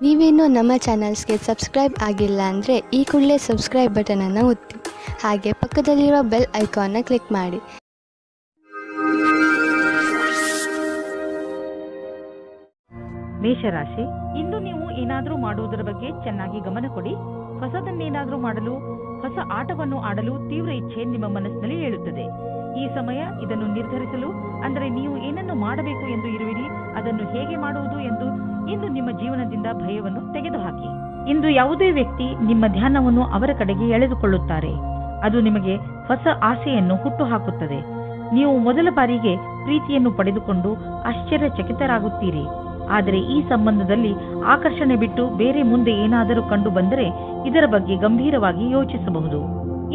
ನೀವೇನೂ ನಮ್ಮ ಚಾನಲ್ಸ್ಗೆ ಸಬ್ಸ್ಕ್ರೈಬ್ ಆಗಿಲ್ಲ ಅಂದರೆ ಈ ಕೂಡಲೇ ಸಬ್ಸ್ಕ್ರೈಬ್ ಬಟನನ್ನು ಒತ್ತಿ ಹಾಗೆ ಪಕ್ಕದಲ್ಲಿರುವ ಬೆಲ್ ಐಕಾನ್ನ ಕ್ಲಿಕ್ ಮಾಡಿ. ಮೇಷರಾಶಿ, ಇಂದು ನೀವು ಏನಾದರೂ ಮಾಡುವುದರ ಬಗ್ಗೆ ಚೆನ್ನಾಗಿ ಗಮನ ಕೊಡಿ. ಹೊಸದನ್ನೇನಾದರೂ ಮಾಡಲು, ಹೊಸ ಆಟವನ್ನು ಆಡಲು ತೀವ್ರ ಇಚ್ಛೆ ನಿಮ್ಮ ಮನಸ್ಸಿನಲ್ಲಿ ಏಳುತ್ತದೆ. ಈ ಸಮಯ ಇದನ್ನು ನಿರ್ಧರಿಸಲು, ಅಂದರೆ ನೀವು ಏನನ್ನು ಮಾಡಬೇಕು ಎಂದು ಇರುವಿರಿ, ಅದನ್ನು ಹೇಗೆ ಮಾಡುವುದು ಎಂದು ಇಂದು ನಿಮ್ಮ ಜೀವನದಿಂದ ಭಯವನ್ನು ತೆಗೆದುಹಾಕಿ. ಇಂದು ಯಾವುದೇ ವ್ಯಕ್ತಿ ನಿಮ್ಮ ಧ್ಯಾನವನ್ನು ಅವರ ಕಡೆಗೆ ಎಳೆದುಕೊಳ್ಳುತ್ತಾರೆ. ಅದು ನಿಮಗೆ ಹೊಸ ಆಸೆಯನ್ನು ಹುಟ್ಟುಹಾಕುತ್ತದೆ. ನೀವು ಮೊದಲ ಬಾರಿಗೆ ಪ್ರೀತಿಯನ್ನು ಪಡೆದುಕೊಂಡು ಆಶ್ಚರ್ಯಚಕಿತರಾಗುತ್ತೀರಿ. ಆದರೆ ಈ ಸಂಬಂಧದಲ್ಲಿ ಆಕರ್ಷಣೆ ಬಿಟ್ಟು ಬೇರೆ ಮುಂದೆ ಏನಾದರೂ ಕಂಡು ಬಂದರೆ ಇದರ ಬಗ್ಗೆ ಗಂಭೀರವಾಗಿ ಯೋಚಿಸಬಹುದು.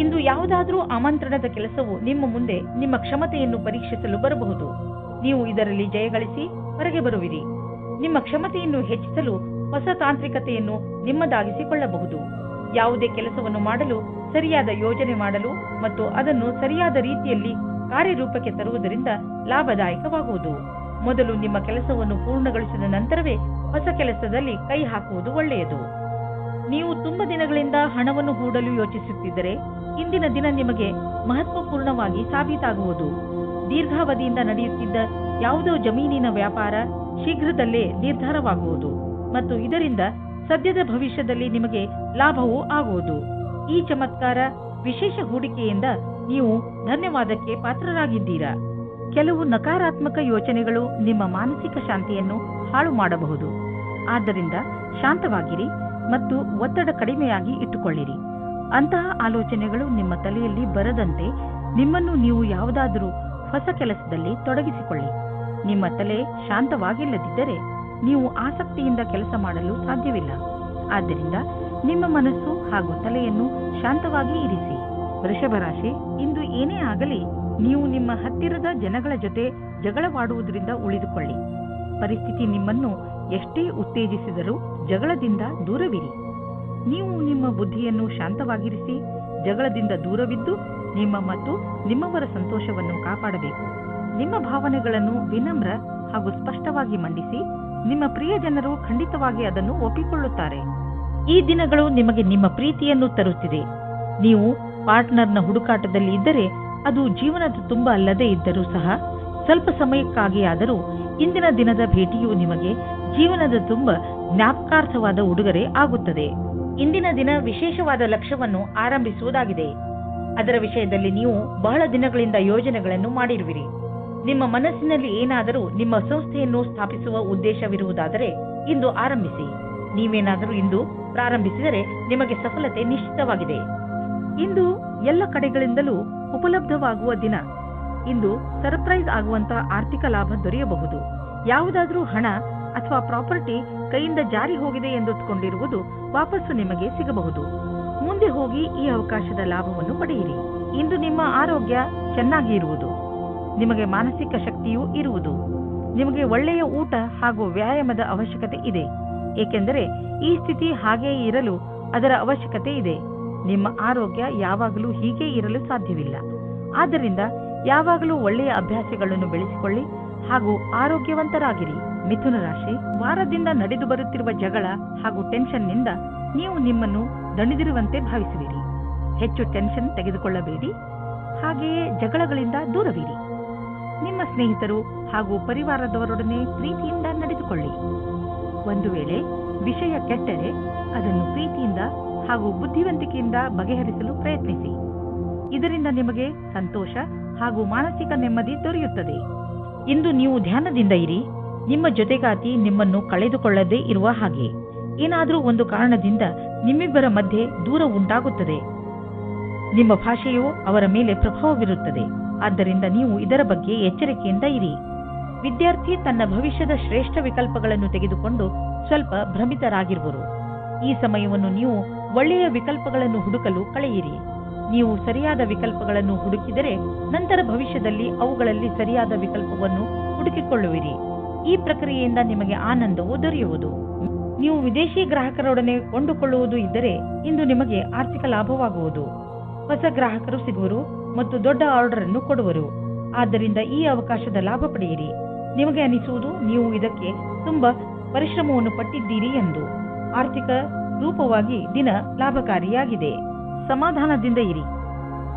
ಇಂದು ಯಾವುದಾದರೂ ಆಮಂತ್ರಣದ ಕೆಲಸವು ನಿಮ್ಮ ಮುಂದೆ ನಿಮ್ಮ ಕ್ಷಮತೆಯನ್ನು ಪರೀಕ್ಷಿಸಲು ಬರಬಹುದು. ನೀವು ಇದರಲ್ಲಿ ಜಯಗಳಿಸಿ ಹೊರಗೆ ಬರುವಿರಿ. ನಿಮ್ಮ ಕ್ಷಮತೆಯನ್ನು ಹೆಚ್ಚಿಸಲು ಹೊಸ ತಾಂತ್ರಿಕತೆಯನ್ನು ನಿಮ್ಮದಾಗಿಸಿಕೊಳ್ಳಬಹುದು. ಯಾವುದೇ ಕೆಲಸವನ್ನು ಮಾಡಲು ಸರಿಯಾದ ಯೋಜನೆ ಮಾಡಲು ಮತ್ತು ಅದನ್ನು ಸರಿಯಾದ ರೀತಿಯಲ್ಲಿ ಕಾರ್ಯರೂಪಕ್ಕೆ ತರುವುದರಿಂದ ಲಾಭದಾಯಕವಾಗುವುದು. ಮೊದಲು ನಿಮ್ಮ ಕೆಲಸವನ್ನು ಪೂರ್ಣಗೊಳಿಸಿದ ನಂತರವೇ ಹೊಸ ಕೆಲಸದಲ್ಲಿ ಕೈ ಹಾಕುವುದು ಒಳ್ಳೆಯದು. ನೀವು ತುಂಬ ದಿನಗಳಿಂದ ಹಣವನ್ನು ಹೂಡಲು ಯೋಚಿಸುತ್ತಿದ್ದರೆ ಇಂದಿನ ದಿನ ನಿಮಗೆ ಮಹತ್ವಪೂರ್ಣವಾಗಿ ಸಾಬೀತಾಗುವುದು. ದೀರ್ಘಾವಧಿಯಿಂದ ನಡೆಯುತ್ತಿದ್ದ ಯಾವುದೋ ಜಮೀನಿನ ವ್ಯಾಪಾರ ಶೀಘ್ರದಲ್ಲೇ ನಿರ್ಧಾರವಾಗುವುದು ಮತ್ತು ಇದರಿಂದ ಸದ್ಯದ ಭವಿಷ್ಯದಲ್ಲಿ ನಿಮಗೆ ಲಾಭವೂ ಆಗುವುದು. ಈ ಚಮತ್ಕಾರ ವಿಶೇಷ ಹೂಡಿಕೆಯಿಂದ ನೀವು ಧನ್ಯವಾದಕ್ಕೆ ಪಾತ್ರರಾಗಿದ್ದೀರಾ. ಕೆಲವು ನಕಾರಾತ್ಮಕ ಯೋಚನೆಗಳು ನಿಮ್ಮ ಮಾನಸಿಕ ಶಾಂತಿಯನ್ನು ಹಾಳು ಮಾಡಬಹುದು. ಆದ್ದರಿಂದ ಶಾಂತವಾಗಿರಿ ಮತ್ತು ಒತ್ತಡ ಕಡಿಮೆಯಾಗಿ ಇಟ್ಟುಕೊಳ್ಳಿರಿ. ಅಂತಹ ಆಲೋಚನೆಗಳು ನಿಮ್ಮ ತಲೆಯಲ್ಲಿ ಬರದಂತೆ ನಿಮ್ಮನ್ನು ನೀವು ಯಾವುದಾದರೂ ಹೊಸ ಕೆಲಸದಲ್ಲಿ ತೊಡಗಿಸಿಕೊಳ್ಳಿ. ನಿಮ್ಮ ತಲೆ ಶಾಂತವಾಗಿಲ್ಲದಿದ್ದರೆ ನೀವು ಆಸಕ್ತಿಯಿಂದ ಕೆಲಸ ಮಾಡಲು ಸಾಧ್ಯವಿಲ್ಲ. ಆದ್ದರಿಂದ ನಿಮ್ಮ ಮನಸ್ಸು ಹಾಗೂ ತಲೆಯನ್ನು ಶಾಂತವಾಗಿ ಇರಿಸಿ. ವೃಷಭ ರಾಶಿ, ಇಂದು ಏನೇ ಆಗಲಿ ನೀವು ನಿಮ್ಮ ಹತ್ತಿರದ ಜನಗಳ ಜೊತೆ ಜಗಳವಾಡುವುದರಿಂದ ಉಳಿದುಕೊಳ್ಳಿ. ಪರಿಸ್ಥಿತಿ ನಿಮ್ಮನ್ನು ಎಷ್ಟೇ ಉತ್ತೇಜಿಸಿದರೂ ಜಗಳದಿಂದ ದೂರವಿರಿ. ನೀವು ನಿಮ್ಮ ಬುದ್ಧಿಯನ್ನು ಶಾಂತವಾಗಿರಿಸಿ ಜಗಳದಿಂದ ದೂರವಿದ್ದು ನಿಮ್ಮ ಮತ್ತು ನಿಮ್ಮವರ ಸಂತೋಷವನ್ನು ಕಾಪಾಡಬೇಕು. ನಿಮ್ಮ ಭಾವನೆಗಳನ್ನು ವಿನಮ್ರ ಹಾಗೂ ಸ್ಪಷ್ಟವಾಗಿ ಮಂಡಿಸಿ. ನಿಮ್ಮ ಪ್ರಿಯ ಜನರು ಖಂಡಿತವಾಗಿ ಅದನ್ನು ಒಪ್ಪಿಕೊಳ್ಳುತ್ತಾರೆ. ಈ ದಿನಗಳು ನಿಮಗೆ ನಿಮ್ಮ ಪ್ರೀತಿಯನ್ನು ತರುತ್ತಿದೆ. ನೀವು ಪಾರ್ಟ್ನರ್ನ ಹುಡುಕಾಟದಲ್ಲಿ ಇದ್ದರೆ ಅದು ಜೀವನದ ತುಂಬ ಅಲ್ಲದೇ ಇದ್ದರೂ ಸಹ ಸ್ವಲ್ಪ ಸಮಯಕ್ಕಾಗಿಯಾದರೂ ಇಂದಿನ ದಿನದ ಭೇಟಿಯು ನಿಮಗೆ ಜೀವನದ ತುಂಬ ಜ್ಞಾಪಕಾರ್ಥವಾದ ಉಡುಗೊರೆ ಆಗುತ್ತದೆ. ಇಂದಿನ ದಿನ ವಿಶೇಷವಾದ ಲಕ್ಷ್ಯವನ್ನು ಆರಂಭಿಸುವುದಾಗಿದೆ. ಅದರ ವಿಷಯದಲ್ಲಿ ನೀವು ಬಹಳ ದಿನಗಳಿಂದ ಯೋಜನೆಗಳನ್ನು ಮಾಡಿರುವಿರಿ. ನಿಮ್ಮ ಮನಸ್ಸಿನಲ್ಲಿ ಏನಾದರೂ ನಿಮ್ಮ ಸಂಸ್ಥೆಯನ್ನು ಸ್ಥಾಪಿಸುವ ಉದ್ದೇಶವಿರುವುದಾದರೆ ಇಂದು ಆರಂಭಿಸಿ. ನೀವೇನಾದರೂ ಇಂದು ಪ್ರಾರಂಭಿಸಿದರೆ ನಿಮಗೆ ಸಫಲತೆ ನಿಶ್ಚಿತವಾಗಿದೆ. ಇಂದು ಎಲ್ಲ ಕಡೆಗಳಿಂದಲೂ ಉಪಲಬ್ಧವಾಗುವ ದಿನ. ಇಂದು ಸರ್ಪ್ರೈಸ್ ಆಗುವಂತಹ ಆರ್ಥಿಕ ಲಾಭ ದೊರೆಯಬಹುದು. ಯಾವುದಾದ್ರೂ ಹಣ ಅಥವಾ ಪ್ರಾಪರ್ಟಿ ಕೈಯಿಂದ ಜಾರಿ ಹೋಗಿದೆ ಎಂದುಕೊಂಡಿರುವುದು ವಾಪಸ್ಸು ನಿಮಗೆ ಸಿಗಬಹುದು. ಮುಂದೆ ಹೋಗಿ ಈ ಅವಕಾಶದ ಲಾಭವನ್ನು ಪಡೆಯಿರಿ. ಇಂದು ನಿಮ್ಮ ಆರೋಗ್ಯ ಚೆನ್ನಾಗಿ ಇರುವುದು. ನಿಮಗೆ ಮಾನಸಿಕ ಶಕ್ತಿಯೂ ಇರುವುದು. ನಿಮಗೆ ಒಳ್ಳೆಯ ಊಟ ಹಾಗೂ ವ್ಯಾಯಾಮದ ಅವಶ್ಯಕತೆ ಇದೆ. ಏಕೆಂದರೆ ಈ ಸ್ಥಿತಿ ಹಾಗೆಯೇ ಇರಲು ಅದರ ಅವಶ್ಯಕತೆ ಇದೆ. ನಿಮ್ಮ ಆರೋಗ್ಯ ಯಾವಾಗಲೂ ಹೀಗೆ ಇರಲು ಸಾಧ್ಯವಿಲ್ಲ. ಆದ್ದರಿಂದ ಯಾವಾಗಲೂ ಒಳ್ಳೆಯ ಅಭ್ಯಾಸಗಳನ್ನು ಬೆಳೆಸಿಕೊಳ್ಳಿ ಹಾಗೂ ಆರೋಗ್ಯವಂತರಾಗಿರಿ. ಮಿಥುನ ರಾಶಿ, ವಾರದಿಂದ ನಡೆದು ಬರುತ್ತಿರುವ ಜಗಳ ಹಾಗೂ ಟೆನ್ಷನ್ನಿಂದ ನೀವು ನಿಮ್ಮನ್ನು ದಣಿದಿರುವಂತೆ ಭಾವಿಸುವಿರಿ. ಹೆಚ್ಚು ಟೆನ್ಷನ್ ತೆಗೆದುಕೊಳ್ಳಬೇಡಿ. ಹಾಗೆಯೇ ಜಗಳಗಳಿಂದ ದೂರವಿರಿ. ನಿಮ್ಮ ಸ್ನೇಹಿತರು ಹಾಗೂ ಪರಿವಾರದವರೊಡನೆ ಪ್ರೀತಿಯಿಂದ ನಡೆದುಕೊಳ್ಳಿ. ಒಂದು ವೇಳೆ ವಿಷಯ ಕೆಟ್ಟರೆ ಅದನ್ನು ಪ್ರೀತಿಯಿಂದ ಹಾಗೂ ಬುದ್ಧಿವಂತಿಕೆಯಿಂದ ಬಗೆಹರಿಸಲು ಪ್ರಯತ್ನಿಸಿ. ಇದರಿಂದ ನಿಮಗೆ ಸಂತೋಷ ಹಾಗೂ ಮಾನಸಿಕ ನೆಮ್ಮದಿ ದೊರೆಯುತ್ತದೆ. ಇಂದು ನೀವು ಧ್ಯಾನದಿಂದ ಇರಿ. ನಿಮ್ಮ ಜೊತೆಗಾತಿ ನಿಮ್ಮನ್ನು ಕಳೆದುಕೊಳ್ಳದೇ ಇರುವ ಹಾಗೆ ಏನಾದರೂ ಒಂದು ಕಾರಣದಿಂದ ನಿಮ್ಮಿಬ್ಬರ ಮಧ್ಯೆ ದೂರ ಉಂಟಾಗುತ್ತದೆ. ನಿಮ್ಮ ಭಾಷೆಯು ಅವರ ಮೇಲೆ ಪ್ರಭಾವ ಬೀರುತ್ತದೆ. ಆದ್ದರಿಂದ ನೀವು ಇದರ ಬಗ್ಗೆ ಎಚ್ಚರಿಕೆಯಿಂದ ಇರಿ. ವಿದ್ಯಾರ್ಥಿ ತನ್ನ ಭವಿಷ್ಯದ ಶ್ರೇಷ್ಠ ವಿಕಲ್ಪಗಳನ್ನು ತೆಗೆದುಕೊಂಡು ಸ್ವಲ್ಪ ಭ್ರಮಿತರಾಗಿರುವರು. ಈ ಸಮಯವನ್ನು ನೀವು ಒಳ್ಳೆಯ ವಿಕಲ್ಪಗಳನ್ನು ಹುಡುಕಲು ಕಳೆಯಿರಿ. ನೀವು ಸರಿಯಾದ ವಿಕಲ್ಪಗಳನ್ನು ಹುಡುಕಿದರೆ ನಂತರ ಭವಿಷ್ಯದಲ್ಲಿ ಅವುಗಳಲ್ಲಿ ಸರಿಯಾದ ವಿಕಲ್ಪವನ್ನು ಹುಡುಕಿಕೊಳ್ಳುವಿರಿ. ಈ ಪ್ರಕ್ರಿಯೆಯಿಂದ ನಿಮಗೆ ಆನಂದವು ದೊರೆಯುವುದು. ನೀವು ವಿದೇಶಿ ಗ್ರಾಹಕರೊಡನೆ ಕೊಂಡುಕೊಳ್ಳುವುದು ಇದ್ದರೆ ಇಂದು ನಿಮಗೆ ಆರ್ಥಿಕ ಲಾಭವಾಗುವುದು. ಹೊಸ ಗ್ರಾಹಕರು ಸಿಗುವರು ಮತ್ತು ದೊಡ್ಡ ಆರ್ಡರ್ ಅನ್ನು ಕೊಡುವರು. ಆದ್ದರಿಂದ ಈ ಅವಕಾಶದ ಲಾಭ ಪಡೆಯಿರಿ. ನಿಮಗೆ ಅನಿಸುವುದು ನೀವು ಇದಕ್ಕೆ ತುಂಬಾ ಪರಿಶ್ರಮವನ್ನು ಪಟ್ಟಿದ್ದೀರಿ ಎಂದು. ಆರ್ಥಿಕ ರೂಪವಾಗಿ ದಿನ ಲಾಭಕಾರಿಯಾಗಿದೆ. ಸಮಾಧಾನದಿಂದ ಇರಿ.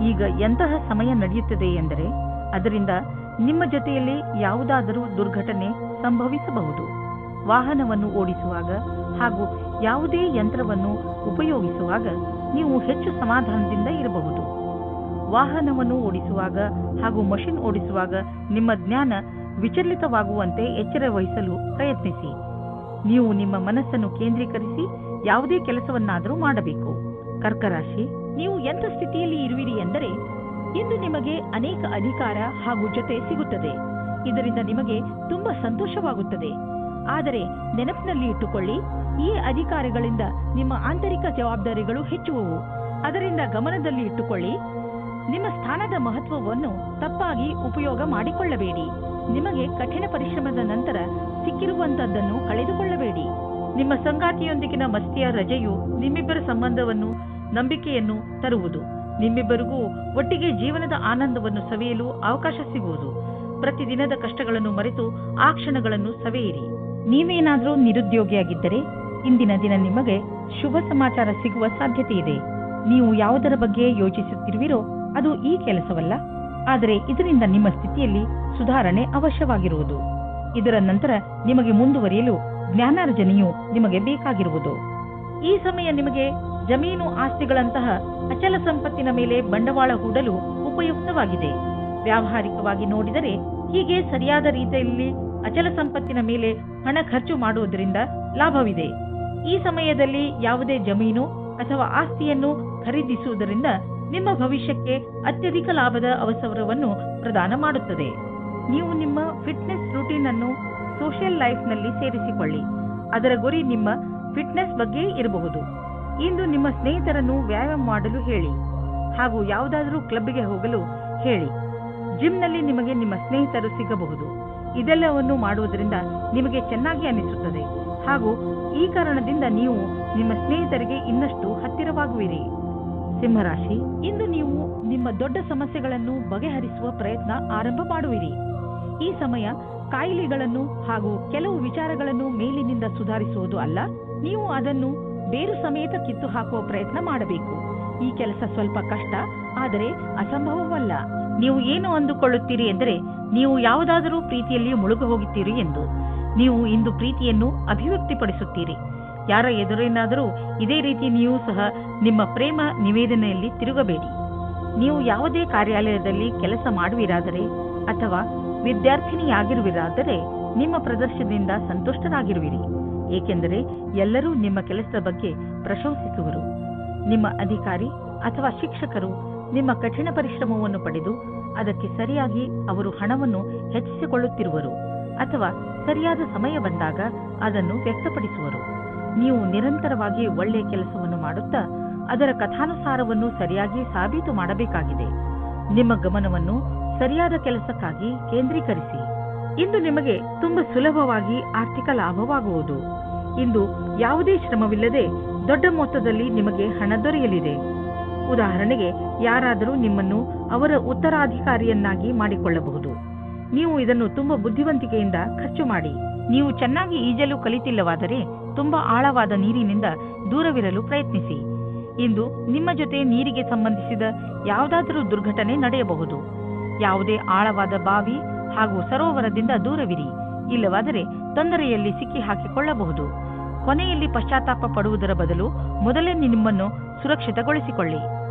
ಈಗ ಎಂತಹ ಸಮಯ ನಡೆಯುತ್ತದೆ ಎಂದರೆ ಅದರಿಂದ ನಿಮ್ಮ ಜೊತೆಯಲ್ಲಿ ಯಾವುದಾದರೂ ದುರ್ಘಟನೆ ಸಂಭವಿಸಬಹುದು. ವಾಹನವನ್ನು ಓಡಿಸುವಾಗ ಹಾಗೂ ಯಾವುದೇ ಯಂತ್ರವನ್ನು ಉಪಯೋಗಿಸುವಾಗ ನೀವು ಹೆಚ್ಚು ಸಮಾಧಾನದಿಂದ ಇರಬಹುದು. ವಾಹನವನ್ನು ಓಡಿಸುವಾಗ ಹಾಗೂ ಮಷಿನ್ ಓಡಿಸುವಾಗ ನಿಮ್ಮ ಜ್ಞಾನ ವಿಚಲಿತವಾಗುವಂತೆ ಎಚ್ಚರ ವಹಿಸಲು ಪ್ರಯತ್ನಿಸಿ. ನೀವು ನಿಮ್ಮ ಮನಸ್ಸನ್ನು ಕೇಂದ್ರೀಕರಿಸಿ ಯಾವುದೇ ಕೆಲಸವನ್ನಾದರೂ ಮಾಡಬೇಕು. ಕರ್ಕರಾಶಿ, ನೀವು ಎಂಥ ಸ್ಥಿತಿಯಲ್ಲಿ ಇರುವಿರಿ ಎಂದರೆ ಇಂದು ನಿಮಗೆ ಅನೇಕ ಅಧಿಕಾರ ಹಾಗೂ ಜೊತೆ ಸಿಗುತ್ತದೆ. ಇದರಿಂದ ನಿಮಗೆ ತುಂಬಾ ಸಂತೋಷವಾಗುತ್ತದೆ. ಆದರೆ ನೆನಪಿನಲ್ಲಿ ಇಟ್ಟುಕೊಳ್ಳಿ, ಈ ಅಧಿಕಾರಗಳಿಂದ ನಿಮ್ಮ ಆಂತರಿಕ ಜವಾಬ್ದಾರಿಗಳು ಹೆಚ್ಚುವವು. ಅದರಿಂದ ಗಮನದಲ್ಲಿ ಇಟ್ಟುಕೊಳ್ಳಿ, ನಿಮ್ಮ ಸ್ಥಾನದ ಮಹತ್ವವನ್ನು ತಪ್ಪಾಗಿ ಉಪಯೋಗ ಮಾಡಿಕೊಳ್ಳಬೇಡಿ. ನಿಮಗೆ ಕಠಿಣ ಪರಿಶ್ರಮದ ನಂತರ ಸಿಕ್ಕಿರುವಂತದ್ದನ್ನು ಕಳೆದುಕೊಳ್ಳಬೇಡಿ. ನಿಮ್ಮ ಸಂಗಾತಿಯೊಂದಿಗಿನ ಮಸ್ತಿಯ ರಜೆಯು ನಿಮ್ಮಿಬ್ಬರ ಸಂಬಂಧವನ್ನು ನಂಬಿಕೆಯನ್ನು ತರುವುದು. ನಿಮ್ಮಿಬ್ಬರಿಗೂ ಒಟ್ಟಿಗೆ ಜೀವನದ ಆನಂದವನ್ನು ಸವಿಯಲು ಅವಕಾಶ ಸಿಗುವುದು. ಪ್ರತಿದಿನದ ಕಷ್ಟಗಳನ್ನು ಮರೆತು ಆ ಕ್ಷಣಗಳನ್ನು ಸವಿಯಿರಿ. ನೀವೇನಾದರೂ ನಿರುದ್ಯೋಗಿಯಾಗಿದ್ದರೆ ಇಂದಿನ ದಿನ ನಿಮಗೆ ಶುಭ ಸಮಾಚಾರ ಸಿಗುವ ಸಾಧ್ಯತೆ ಇದೆ. ನೀವು ಯಾವುದರ ಬಗ್ಗೆ ಯೋಚಿಸುತ್ತಿರುವಿರೋ ಅದು ಈ ಕೆಲಸವಲ್ಲ, ಆದರೆ ಇದರಿಂದ ನಿಮ್ಮ ಸ್ಥಿತಿಯಲ್ಲಿ ಸುಧಾರಣೆ ಅವಶ್ಯವಾಗಿರುವುದು. ಇದರ ನಂತರ ನಿಮಗೆ ಮುಂದುವರಿಯಲು ಜ್ಞಾನಾರ್ಜನೆಯು ನಿಮಗೆ ಬೇಕಾಗಿರುವುದು. ಈ ಸಮಯ ನಿಮಗೆ ಜಮೀನು ಆಸ್ತಿಗಳಂತಹ ಅಚಲ ಸಂಪತ್ತಿನ ಮೇಲೆ ಬಂಡವಾಳ ಹೂಡಲು ಉಪಯುಕ್ತವಾಗಿದೆ. ವ್ಯಾವಹಾರಿಕವಾಗಿ ನೋಡಿದರೆ ಹೀಗೆ ಸರಿಯಾದ ರೀತಿಯಲ್ಲಿ ಅಚಲ ಸಂಪತ್ತಿನ ಮೇಲೆ ಹಣ ಖರ್ಚು ಮಾಡುವುದರಿಂದ ಲಾಭವಿದೆ. ಈ ಸಮಯದಲ್ಲಿ ಯಾವುದೇ ಜಮೀನು ಅಥವಾ ಆಸ್ತಿಯನ್ನು ಖರೀದಿಸುವುದರಿಂದ ನಿಮ್ಮ ಭವಿಷ್ಯಕ್ಕೆ ಅತ್ಯಧಿಕ ಲಾಭದ ಅವಸರವನ್ನು ಪ್ರದಾನ ಮಾಡುತ್ತದೆ. ನೀವು ನಿಮ್ಮ ಫಿಟ್ನೆಸ್ ರೂಟೀನ್ ಅನ್ನು ಸೋಷಿಯಲ್ ಲೈಫ್ನಲ್ಲಿ ಸೇರಿಸಿಕೊಳ್ಳಿ. ಅದರ ಗುರಿ ನಿಮ್ಮ ಫಿಟ್ನೆಸ್ ಬಗ್ಗೆ ಇರಬಹುದು. ಇಂದು ನಿಮ್ಮ ಸ್ನೇಹಿತರನ್ನು ವ್ಯಾಯಾಮ ಮಾಡಲು ಹೇಳಿ ಹಾಗೂ ಯಾವುದಾದರೂ ಕ್ಲಬ್ಗೆ ಹೋಗಲು ಹೇಳಿ. ಜಿಮ್ನಲ್ಲಿ ನಿಮಗೆ ನಿಮ್ಮ ಸ್ನೇಹಿತರು ಸಿಗಬಹುದು. ಇದೆಲ್ಲವನ್ನು ಮಾಡುವುದರಿಂದ ನಿಮಗೆ ಚೆನ್ನಾಗಿ ಅನಿಸುತ್ತದೆ ಹಾಗೂ ಈ ಕಾರಣದಿಂದ ನೀವು ನಿಮ್ಮ ಸ್ನೇಹಿತರಿಗೆ ಇನ್ನಷ್ಟು ಹತ್ತಿರವಾಗುವಿರಿ. ಸಿಂಹರಾಶಿ, ಇಂದು ನೀವು ನಿಮ್ಮ ದೊಡ್ಡ ಸಮಸ್ಯೆಗಳನ್ನು ಬಗೆಹರಿಸುವ ಪ್ರಯತ್ನ ಆರಂಭ ಮಾಡುವಿರಿ. ಈ ಸಮಯ ಕಾಯಿಲೆಗಳನ್ನು ಹಾಗೂ ಕೆಲವು ವಿಚಾರಗಳನ್ನು ಮೇಲಿನಿಂದ ಸುಧಾರಿಸುವುದು ಅಲ್ಲ, ನೀವು ಅದನ್ನು ಬೇರು ಸಮೇತ ಕಿತ್ತು ಹಾಕುವ ಪ್ರಯತ್ನ ಮಾಡಬೇಕು. ಈ ಕೆಲಸ ಸ್ವಲ್ಪ ಕಷ್ಟ, ಆದರೆ ಅಸಂಭವವಲ್ಲ. ನೀವು ಏನು ಅಂದುಕೊಳ್ಳುತ್ತೀರಿ ಎಂದರೆ ನೀವು ಯಾವುದಾದರೂ ಪ್ರೀತಿಯಲ್ಲಿ ಮುಳುಗು ಹೋಗುತ್ತೀರಿ ಎಂದು. ನೀವು ಇಂದು ಪ್ರೀತಿಯನ್ನು ಅಭಿವ್ಯಕ್ತಿಪಡಿಸುತ್ತೀರಿ. ಯಾರ ಎದುರೇನಾದರೂ ಇದೇ ರೀತಿ ನೀವು ಸಹ ನಿಮ್ಮ ಪ್ರೇಮ ನಿವೇದನೆಯಲ್ಲಿ ತಿರುಗಬೇಡಿ. ನೀವು ಯಾವುದೇ ಕಾರ್ಯಾಲಯದಲ್ಲಿ ಕೆಲಸ ಮಾಡುವಿರಾದರೆ ಅಥವಾ ವಿದ್ಯಾರ್ಥಿನಿಯಾಗಿರುವಿರಾದರೆ ನಿಮ್ಮ ಪ್ರದರ್ಶನದಿಂದ ಸಂತುಷ್ಟರಾಗಿರುವಿರಿ. ಏಕೆಂದರೆ ಎಲ್ಲರೂ ನಿಮ್ಮ ಕೆಲಸದ ಬಗ್ಗೆ ಪ್ರಶಂಸಿಸುವರು. ನಿಮ್ಮ ಅಧಿಕಾರಿ ಅಥವಾ ಶಿಕ್ಷಕರು ನಿಮ್ಮ ಕಠಿಣ ಪರಿಶ್ರಮವನ್ನು ಪಡೆದು ಅದಕ್ಕೆ ಸರಿಯಾಗಿ ಅವರು ಹಣವನ್ನು ಹೆಚ್ಚಿಸಿಕೊಳ್ಳುತ್ತಿರುವರು ಅಥವಾ ಸರಿಯಾದ ಸಮಯ ಬಂದಾಗ ಅದನ್ನು ವ್ಯಕ್ತಪಡಿಸುವರು. ನೀವು ನಿರಂತರವಾಗಿ ಒಳ್ಳೆಯ ಕೆಲಸವನ್ನು ಮಾಡುತ್ತಾ ಅದರ ಕಥಾನುಸಾರವನ್ನು ಸರಿಯಾಗಿ ಸಾಬೀತು ಮಾಡಬೇಕಾಗಿದೆ. ನಿಮ್ಮ ಗಮನವನ್ನು ಸರಿಯಾದ ಕೆಲಸಕ್ಕಾಗಿ ಕೇಂದ್ರೀಕರಿಸಿ. ಇಂದು ನಿಮಗೆ ತುಂಬಾ ಸುಲಭವಾಗಿ ಆರ್ಥಿಕ ಲಾಭವಾಗುವುದು. ಇಂದು ಯಾವುದೇ ಶ್ರಮವಿಲ್ಲದೆ ದೊಡ್ಡ ಮೊತ್ತದಲ್ಲಿ ನಿಮಗೆ ಹಣ ದೊರೆಯಲಿದೆ. ಉದಾಹರಣೆಗೆ, ಯಾರಾದರೂ ನಿಮ್ಮನ್ನು ಅವರ ಉತ್ತರಾಧಿಕಾರಿಯನ್ನಾಗಿ ಮಾಡಿಕೊಳ್ಳಬಹುದು. ನೀವು ಇದನ್ನು ತುಂಬಾ ಬುದ್ಧಿವಂತಿಕೆಯಿಂದ ಖರ್ಚು ಮಾಡಿ. ನೀವು ಚೆನ್ನಾಗಿ ಈಜಲು ಕಲಿತಿಲ್ಲವಾದರೆ ತುಂಬಾ ಆಳವಾದ ನೀರಿನಿಂದ ದೂರವಿರಲು ಪ್ರಯತ್ನಿಸಿ. ಇಂದು ನಿಮ್ಮ ಜೊತೆ ನೀರಿಗೆ ಸಂಬಂಧಿಸಿದ ಯಾವುದಾದರೂ ದುರ್ಘಟನೆ ನಡೆಯಬಹುದು. ಯಾವುದೇ ಆಳವಾದ ಬಾವಿ ಹಾಗೂ ಸರೋವರದಿಂದ ದೂರವಿರಿ. ಇಲ್ಲವಾದರೆ ತೊಂದರೆಯಲ್ಲಿ ಸಿಕ್ಕಿ ಹಾಕಿಕೊಳ್ಳಬಹುದು. ಕೊನೆಯಲ್ಲಿ ಪಶ್ಚಾತ್ತಾಪ ಪಡುವುದರ ಬದಲು ಮೊದಲೇ ನಿಮ್ಮನ್ನು ಸುರಕ್ಷಿತಗೊಳಿಸಿಕೊಳ್ಳಿ.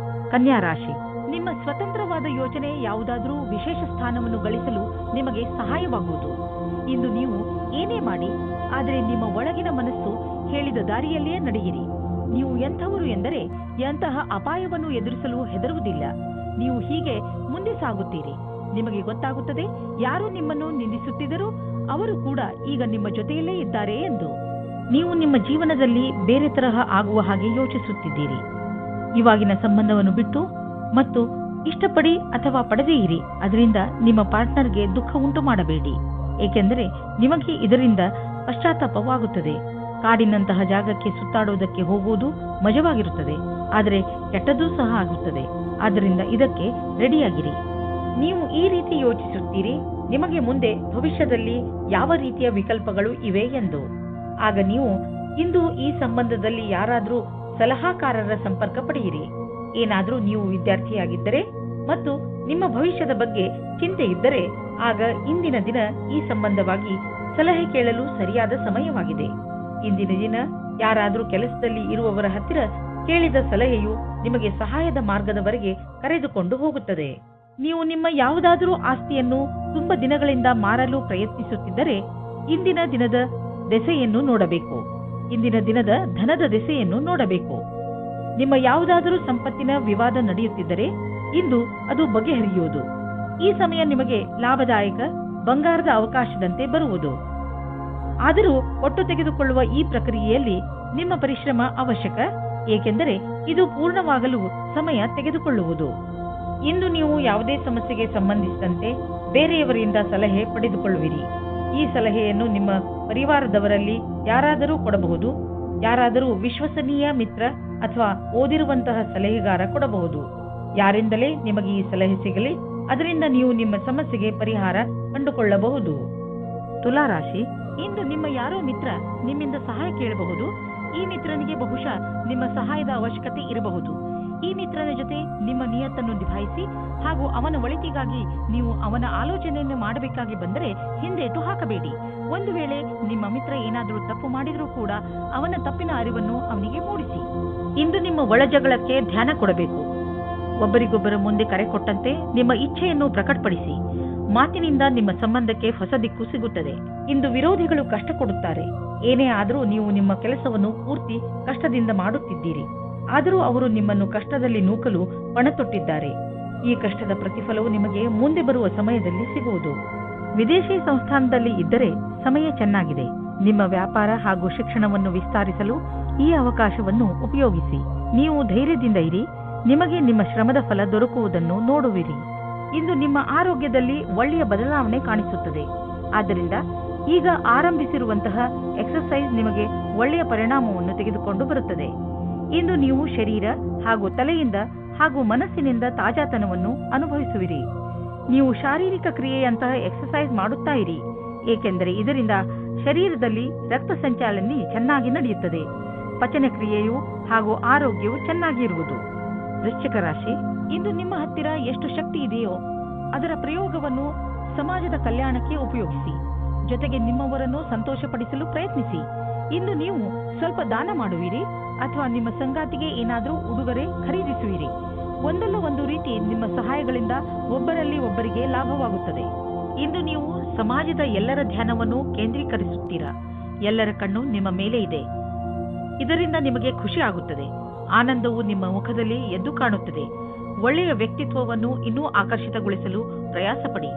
ಕನ್ಯಾ ರಾಶಿ, ನಿಮ್ಮ ಸ್ವತಂತ್ರವಾದ ಯೋಚನೆ ಯಾವುದಾದರೂ ವಿಶೇಷ ಸ್ಥಾನವನ್ನು ಗಳಿಸಲು ನಿಮಗೆ ಸಹಾಯವಾಗುವುದು. ಇಂದು ನೀವು ಏನೇ ಮಾಡಿ, ಆದರೆ ನಿಮ್ಮ ಒಳಗಿನ ಮನಸ್ಸು ಹೇಳಿದ ದಾರಿಯಲ್ಲಿಯೇ ನಡೆಯಿರಿ. ನೀವು ಎಂಥವರು ಎಂದರೆ ಎಂತಹ ಅಪಾಯವನ್ನು ಎದುರಿಸಲು ಹೆದರುವುದಿಲ್ಲ. ನೀವು ಹೀಗೆ ಮುಂದೆ ಸಾಗುತ್ತೀರಿ. ನಿಮಗೆ ಗೊತ್ತಾಗುತ್ತದೆ, ಯಾರು ನಿಮ್ಮನ್ನು ನಿಂದಿಸುತ್ತಿದ್ದರೂ ಅವರು ಕೂಡ ಈಗ ನಿಮ್ಮ ಜೊತೆಯಲ್ಲೇ ಇದ್ದಾರೆ ಎಂದು. ನೀವು ನಿಮ್ಮ ಜೀವನದಲ್ಲಿ ಬೇರೆ ತರಹ ಆಗುವ ಹಾಗೆ ಯೋಚಿಸುತ್ತಿದ್ದೀರಿ. ಇವಾಗಿನ ಸಂಬಂಧವನ್ನು ಬಿಟ್ಟು ಮತ್ತು ಇಷ್ಟಪಡಿ ಅಥವಾ ಪಡೆದೇ ಇರಿ. ಅದರಿಂದ ನಿಮ್ಮ ಪಾರ್ಟ್ನರ್ಗೆ ದುಃಖ ಉಂಟು ಮಾಡಬೇಡಿ, ಏಕೆಂದರೆ ನಿಮಗೆ ಇದರಿಂದ ಪಶ್ಚಾತ್ತಾಪವಾಗುತ್ತದೆ. ಕಾಡಿನಂತಹ ಜಾಗಕ್ಕೆ ಸುತ್ತಾಡುವುದಕ್ಕೆ ಹೋಗುವುದು ಮಜವಾಗಿರುತ್ತದೆ, ಆದರೆ ಕೆಟ್ಟದ್ದೂ ಸಹ ಆಗುತ್ತದೆ. ಆದ್ದರಿಂದ ಇದಕ್ಕೆ ರೆಡಿಯಾಗಿರಿ. ನೀವು ಈ ರೀತಿ ಯೋಚಿಸುತ್ತೀರಿ, ನಿಮಗೆ ಮುಂದೆ ಭವಿಷ್ಯದಲ್ಲಿ ಯಾವ ರೀತಿಯ ವಿಕಲ್ಪಗಳು ಇವೆ ಎಂದು. ಆಗ ನೀವು ಇಂದು ಈ ಸಂಬಂಧದಲ್ಲಿ ಯಾರಾದರೂ ಸಲಹಾಕಾರರ ಸಂಪರ್ಕ ಪಡೆಯಿರಿ. ಏನಾದರೂ ನೀವು ವಿದ್ಯಾರ್ಥಿಯಾಗಿದ್ದರೆ ಮತ್ತು ನಿಮ್ಮ ಭವಿಷ್ಯದ ಬಗ್ಗೆ ಚಿಂತೆ ಇದ್ದರೆ ಆಗ ಇಂದಿನ ದಿನ ಈ ಸಂಬಂಧವಾಗಿ ಸಲಹೆ ಕೇಳಲು ಸರಿಯಾದ ಸಮಯವಾಗಿದೆ. ಇಂದಿನ ದಿನ ಯಾರಾದರೂ ಕೆಲಸದಲ್ಲಿ ಇರುವವರ ಹತ್ತಿರ ಕೇಳಿದ ಸಲಹೆಯು ನಿಮಗೆ ಸಹಾಯದ ಮಾರ್ಗದವರೆಗೆ ಕರೆದುಕೊಂಡು ಹೋಗುತ್ತದೆ. ನೀವು ನಿಮ್ಮ ಯಾವುದಾದರೂ ಆಸ್ತಿಯನ್ನು ತುಂಬ ದಿನಗಳಿಂದ ಮಾರಲು ಪ್ರಯತ್ನಿಸುತ್ತಿದ್ದರೆ ಇಂದಿನ ದಿನದ ದೆಸೆಯನ್ನು ನೋಡಬೇಕು. ಇಂದಿನ ದಿನದ ಧನದ ದೆಸೆಯನ್ನು ನೋಡಬೇಕು. ನಿಮ್ಮ ಯಾವುದಾದರೂ ಸಂಪತ್ತಿನ ವಿವಾದ ನಡೆಯುತ್ತಿದ್ದರೆ ಇಂದು ಅದು ಬಗೆಹರಿಯುವುದು. ಈ ಸಮಯ ನಿಮಗೆ ಲಾಭದಾಯಕ ಬಂಗಾರದ ಅವಕಾಶದಂತೆ ಬರುವುದು. ಆದರೂ ಒಟ್ಟು ತೆಗೆದುಕೊಳ್ಳುವ ಈ ಪ್ರಕ್ರಿಯೆಯಲ್ಲಿ ನಿಮ್ಮ ಪರಿಶ್ರಮ ಅವಶ್ಯಕ, ಏಕೆಂದರೆ ಇದು ಪೂರ್ಣವಾಗಲು ಸಮಯ ತೆಗೆದುಕೊಳ್ಳುವುದು. ಇಂದು ನೀವು ಯಾವುದೇ ಸಮಸ್ಯೆಗೆ ಸಂಬಂಧಿಸಿದಂತೆ ಬೇರೆಯವರಿಂದ ಸಲಹೆ ಪಡೆದುಕೊಳ್ಳುವಿರಿ. ಈ ಸಲಹೆಯನ್ನು ನಿಮ್ಮ ಪರಿವಾರದವರಲ್ಲಿ ಯಾರಾದರೂ ಕೊಡಬಹುದು. ಯಾರಾದರೂ ವಿಶ್ವಸನೀಯ ಮಿತ್ರ ಅಥವಾ ಓದಿರುವಂತಹ ಸಲಹೆಗಾರ ಕೊಡಬಹುದು. ಯಾರಿಂದಲೇ ನಿಮಗೆ ಈ ಸಲಹೆ ಸಿಗಲಿ, ಅದರಿಂದ ನೀವು ನಿಮ್ಮ ಸಮಸ್ಯೆಗೆ ಪರಿಹಾರ ಕಂಡುಕೊಳ್ಳಬಹುದು. ತುಲಾರಾಶಿ, ಇಂದು ನಿಮ್ಮ ಯಾರೋ ಮಿತ್ರ ನಿಮ್ಮಿಂದ ಸಹಾಯ ಕೇಳಬಹುದು. ಈ ಮಿತ್ರನಿಗೆ ಬಹುಶಃ ನಿಮ್ಮ ಸಹಾಯದ ಅವಶ್ಯಕತೆ ಇರಬಹುದು. ಈ ಮಿತ್ರನ ಜೊತೆ ನಿಮ್ಮ ನಿಯತ್ತನ್ನು ನಿಭಾಯಿಸಿ ಹಾಗೂ ಅವನ ಒಳಿತಿಗಾಗಿ ನೀವು ಅವನ ಆಲೋಚನೆಯನ್ನು ಮಾಡಬೇಕಾಗಿ ಬಂದರೆ ಹಿಂದೇಟು ಹಾಕಬೇಡಿ. ಒಂದು ವೇಳೆ ನಿಮ್ಮ ಮಿತ್ರ ಏನಾದರೂ ತಪ್ಪು ಮಾಡಿದರೂ ಕೂಡ ಅವನ ತಪ್ಪಿನ ಅರಿವನ್ನು ಅವನಿಗೆ ಮೂಡಿಸಿ. ಇಂದು ನಿಮ್ಮ ಒಳಜಗಳಕ್ಕೆ ಧ್ಯಾನ ಕೊಡಬೇಕು. ಒಬ್ಬರಿಗೊಬ್ಬರ ಮುಂದೆ ಕರೆ ಕೊಟ್ಟಂತೆ ನಿಮ್ಮ ಇಚ್ಛೆಯನ್ನು ಪ್ರಕಟಪಡಿಸಿ. ಮಾತಿನಿಂದ ನಿಮ್ಮ ಸಂಬಂಧಕ್ಕೆ ಹೊಸ ದಿಕ್ಕು ಸಿಗುತ್ತದೆ. ಇಂದು ವಿರೋಧಿಗಳು ಕಷ್ಟ ಕೊಡುತ್ತಾರೆ. ಏನೇ ಆದರೂ ನೀವು ನಿಮ್ಮ ಕೆಲಸವನ್ನು ಪೂರ್ತಿ ಕಷ್ಟದಿಂದ ಮಾಡುತ್ತಿದ್ದೀರಿ. ಆದರೂ ಅವರು ನಿಮ್ಮನ್ನು ಕಷ್ಟದಲ್ಲಿ ನೂಕಲು ಪಣತೊಟ್ಟಿದ್ದಾರೆ. ಈ ಕಷ್ಟದ ಪ್ರತಿಫಲವು ನಿಮಗೆ ಮುಂದೆ ಬರುವ ಸಮಯದಲ್ಲಿ ಸಿಗುವುದು. ವಿದೇಶಿ ಸಂಸ್ಥಾನದಲ್ಲಿ ಇದ್ದರೆ ಸಮಯ ಚೆನ್ನಾಗಿದೆ. ನಿಮ್ಮ ವ್ಯಾಪಾರ ಹಾಗೂ ಶಿಕ್ಷಣವನ್ನು ವಿಸ್ತರಿಸಲು ಈ ಅವಕಾಶವನ್ನು ಉಪಯೋಗಿಸಿ. ನೀವು ಧೈರ್ಯದಿಂದ ಇರಿ. ನಿಮಗೆ ನಿಮ್ಮ ಶ್ರಮದ ಫಲ ದೊರಕುವುದನ್ನು ನೋಡುವಿರಿ. ಇಂದು ನಿಮ್ಮ ಆರೋಗ್ಯದಲ್ಲಿ ಒಳ್ಳೆಯ ಬದಲಾವಣೆ ಕಾಣಿಸುತ್ತದೆ. ಆದ್ದರಿಂದ ಈಗ ಆರಂಭಿಸಿರುವಂತಹ ಎಕ್ಸರ್ಸೈಸ್ ನಿಮಗೆ ಒಳ್ಳೆಯ ಪರಿಣಾಮವನ್ನು ತೆಗೆದುಕೊಂಡು ಬರುತ್ತದೆ. ಇಂದು ನೀವು ಶರೀರ ಹಾಗೂ ತಲೆಯಿಂದ ಹಾಗೂ ಮನಸ್ಸಿನಿಂದ ತಾಜಾತನವನ್ನು ಅನುಭವಿಸುವಿರಿ. ನೀವು ಶಾರೀರಿಕ ಕ್ರಿಯೆಯಂತಹ ಎಕ್ಸರ್ಸೈಸ್ ಮಾಡುತ್ತಾ ಇರಿ, ಏಕೆಂದರೆ ಇದರಿಂದ ಶರೀರದಲ್ಲಿ ರಕ್ತ ಸಂಚಾಲನೆ ಚೆನ್ನಾಗಿ ನಡೆಯುತ್ತದೆ. ಪಚನ ಕ್ರಿಯೆಯು ಹಾಗೂ ಆರೋಗ್ಯವು ಚೆನ್ನಾಗಿರುವುದು. ವೃಶ್ಚಿಕ ರಾಶಿ, ಇಂದು ನಿಮ್ಮ ಹತ್ತಿರ ಎಷ್ಟು ಶಕ್ತಿ ಇದೆಯೋ ಅದರ ಪ್ರಯೋಗವನ್ನು ಸಮಾಜದ ಕಲ್ಯಾಣಕ್ಕೆ ಉಪಯೋಗಿಸಿ. ಜೊತೆಗೆ ನಿಮ್ಮವರನ್ನು ಸಂತೋಷಪಡಿಸಲು ಪ್ರಯತ್ನಿಸಿ. ಇಂದು ನೀವು ಸ್ವಲ್ಪ ದಾನ ಮಾಡುವಿರಿ ಅಥವಾ ನಿಮ್ಮ ಸಂಗಾತಿಗೆ ಏನಾದರೂ ಉಡುಗೊರೆ ಖರೀದಿಸುವಿರಿ. ಒಂದಲ್ಲ ಒಂದು ರೀತಿ ನಿಮ್ಮ ಸಹಾಯಗಳಿಂದ ಒಬ್ಬರಲ್ಲಿ ಒಬ್ಬರಿಗೆ ಲಾಭವಾಗುತ್ತದೆ. ಇಂದು ನೀವು ಸಮಾಜದ ಎಲ್ಲರ ಧ್ಯಾನವನ್ನು ಕೇಂದ್ರೀಕರಿಸುತ್ತೀರಾ. ಎಲ್ಲರ ಕಣ್ಣು ನಿಮ್ಮ ಮೇಲೆ ಇದೆ. ಇದರಿಂದ ನಿಮಗೆ ಖುಷಿ ಆಗುತ್ತದೆ. ಆನಂದವು ನಿಮ್ಮ ಮುಖದಲ್ಲಿ ಎದ್ದು ಕಾಣುತ್ತದೆ. ಒಳ್ಳೆಯ ವ್ಯಕ್ತಿತ್ವವನ್ನು ಇನ್ನೂ ಆಕರ್ಷಿತಗೊಳಿಸಲು ಪ್ರಯಾಸ ಪಡಿ.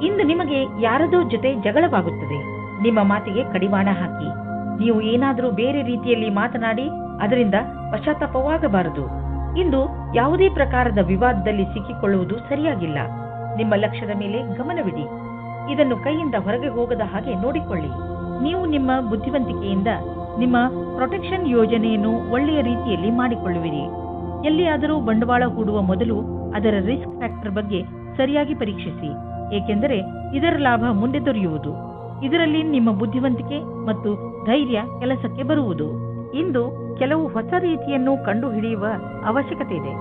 ಇಂದು ನಿಮಗೆ ಯಾರದೋ ಜೊತೆ ಜಗಳವಾಗುತ್ತದೆ. ನಿಮ್ಮ ಮಾತಿಗೆ ಕಡಿವಾಣ ಹಾಕಿ. ನೀವು ಏನಾದರೂ ಬೇರೆ ರೀತಿಯಲ್ಲಿ ಮಾತನಾಡಿ ಅದರಿಂದ ಪಶ್ಚಾತ್ತಾಪವಾಗಬಾರದು. ಇಂದು ಯಾವುದೇ ಪ್ರಕಾರದ ವಿವಾದದಲ್ಲಿ ಸಿಕ್ಕಿಕೊಳ್ಳುವುದು ಸರಿಯಾಗಿಲ್ಲ. ನಿಮ್ಮ ಲಕ್ಷ್ಯದ ಮೇಲೆ ಗಮನವಿಡಿ. ಇದನ್ನು ಕೈಯಿಂದ ಹೊರಗೆ ಹೋಗದ ಹಾಗೆ ನೋಡಿಕೊಳ್ಳಿ. ನೀವು ನಿಮ್ಮ ಬುದ್ಧಿವಂತಿಕೆಯಿಂದ ನಿಮ್ಮ ಪ್ರೊಟೆಕ್ಷನ್ ಯೋಜನೆಯನ್ನು ಒಳ್ಳೆಯ ರೀತಿಯಲ್ಲಿ ಮಾಡಿಕೊಳ್ಳುವಿರಿ. ಎಲ್ಲಿಯಾದರೂ ಬಂಡವಾಳ ಹೂಡುವ ಮೊದಲು ಅದರ ರಿಸ್ಕ್ ಫ್ಯಾಕ್ಟರ್ ಬಗ್ಗೆ ಸರಿಯಾಗಿ ಪರೀಕ್ಷಿಸಿ, ಏಕೆಂದರೆ ಇದರ ಲಾಭ ಮುಂದೆ ದೊರೆಯುವುದು. ಇದರಲ್ಲಿ ನಿಮ್ಮ ಬುದ್ಧಿವಂತಿಕೆ ಮತ್ತು ಧೈರ್ಯ ಕೆಲಸಕ್ಕೆ ಬರುವುದು. ಇಂದು ಕೆಲವು ಹೊಸ ರೀತಿಯನ್ನು ಕಂಡುಹಿಡಿಯುವ ಅವಶ್ಯಕತೆ ಇದೆ.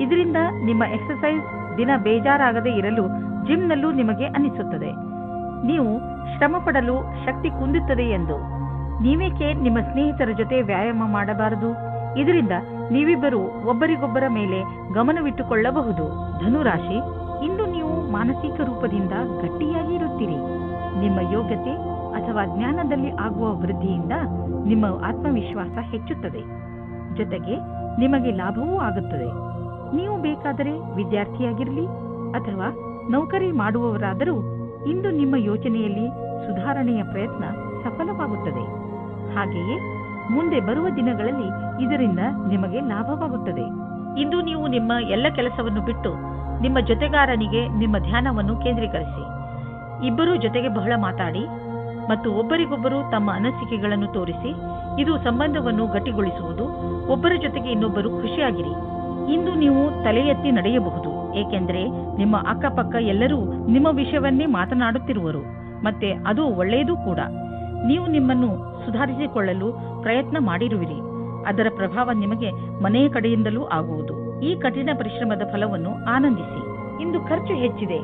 ಇದರಿಂದ ನಿಮ್ಮ ಎಕ್ಸರ್ಸೈಸ್ ದಿನ ಬೇಜಾರಾಗದೇ ಇರಲು ಜಿಮ್ನಲ್ಲೂ ನಿಮಗೆ ಅನಿಸುತ್ತದೆ. ನೀವು ಶ್ರಮ ಪಡಲು ಶಕ್ತಿ ಕುಂದುತ್ತದೆ ಎಂದು. ನೀವೇಕೆ ನಿಮ್ಮ ಸ್ನೇಹಿತರ ಜೊತೆ ವ್ಯಾಯಾಮ ಮಾಡಬಾರದು? ಇದರಿಂದ ನೀವಿಬ್ಬರು ಒಬ್ಬರಿಗೊಬ್ಬರ ಮೇಲೆ ಗಮನವಿಟ್ಟುಕೊಳ್ಳಬಹುದು. ಧನುರಾಶಿ, ಇಂದು ನೀವು ಮಾನಸಿಕ ರೂಪದಿಂದ ಗಟ್ಟಿಯಾಗಿ ಇರುತ್ತೀರಿ. ನಿಮ್ಮ ಯೋಗ್ಯತೆ ಅಥವಾ ಜ್ಞಾನದಲ್ಲಿ ಆಗುವ ವೃದ್ಧಿಯಿಂದ ನಿಮ್ಮ ಆತ್ಮವಿಶ್ವಾಸ ಹೆಚ್ಚುತ್ತದೆ. ಜೊತೆಗೆ ನಿಮಗೆ ಲಾಭವೂ ಆಗುತ್ತದೆ. ನೀವು ಬೇಕಾದರೆ ವಿದ್ಯಾರ್ಥಿಯಾಗಿರಲಿ ಅಥವಾ ನೌಕರಿ ಮಾಡುವವರಾದರೂ ಇಂದು ನಿಮ್ಮ ಯೋಚನೆಯಲ್ಲಿ ಸುಧಾರಣೆಯ ಪ್ರಯತ್ನ ಸಫಲವಾಗುತ್ತದೆ. ಹಾಗೆಯೇ ಮುಂದೆ ಬರುವ ದಿನಗಳಲ್ಲಿ ಇದರಿಂದ ನಿಮಗೆ ಲಾಭವಾಗುತ್ತದೆ. ಇಂದು ನೀವು ನಿಮ್ಮ ಎಲ್ಲ ಕೆಲಸವನ್ನು ಬಿಟ್ಟು ನಿಮ್ಮ ಜೊತೆಗಾರನಿಗೆ ನಿಮ್ಮ ಧ್ಯಾನವನ್ನು ಕೇಂದ್ರೀಕರಿಸಿ. ಇಬ್ಬರೂ ಜೊತೆಗೆ ಬಹಳ ಮಾತಾಡಿ ಮತ್ತು ಒಬ್ಬರಿಗೊಬ್ಬರು ತಮ್ಮ ಅನಿಸಿಕೆಗಳನ್ನು ತೋರಿಸಿ. ಇದು ಸಂಬಂಧವನ್ನು ಗಟ್ಟಿಗೊಳಿಸುವುದು. ಒಬ್ಬರ ಜೊತೆಗೆ ಇನ್ನೊಬ್ಬರು ಖುಷಿಯಾಗಿರಿ. ಇಂದು ನೀವು ತಲೆ ಎತ್ತಿ ನಡೆಯಬಹುದು, ಏಕೆಂದರೆ ನಿಮ್ಮ ಅಕ್ಕಪಕ್ಕ ಎಲ್ಲರೂ ನಿಮ್ಮ ವಿಷಯವನ್ನೇ ಮಾತನಾಡುತ್ತಿರುವರು. ಮತ್ತೆ ಅದು ಒಳ್ಳೆಯದು ಕೂಡ. ನೀವು ನಿಮ್ಮನ್ನು ಸುಧಾರಿಸಿಕೊಳ್ಳಲು ಪ್ರಯತ್ನ ಮಾಡಿರುವಿರಿ. ಅದರ ಪ್ರಭಾವ ನಿಮಗೆ ಮನೆಯ ಕಡೆಯಿಂದಲೂ ಆಗುವುದು. ಈ ಕಠಿಣ ಪರಿಶ್ರಮದ ಫಲವನ್ನು ಆನಂದಿಸಿ. ಇಂದು ಖರ್ಚು ಹೆಚ್ಚಿದೆ,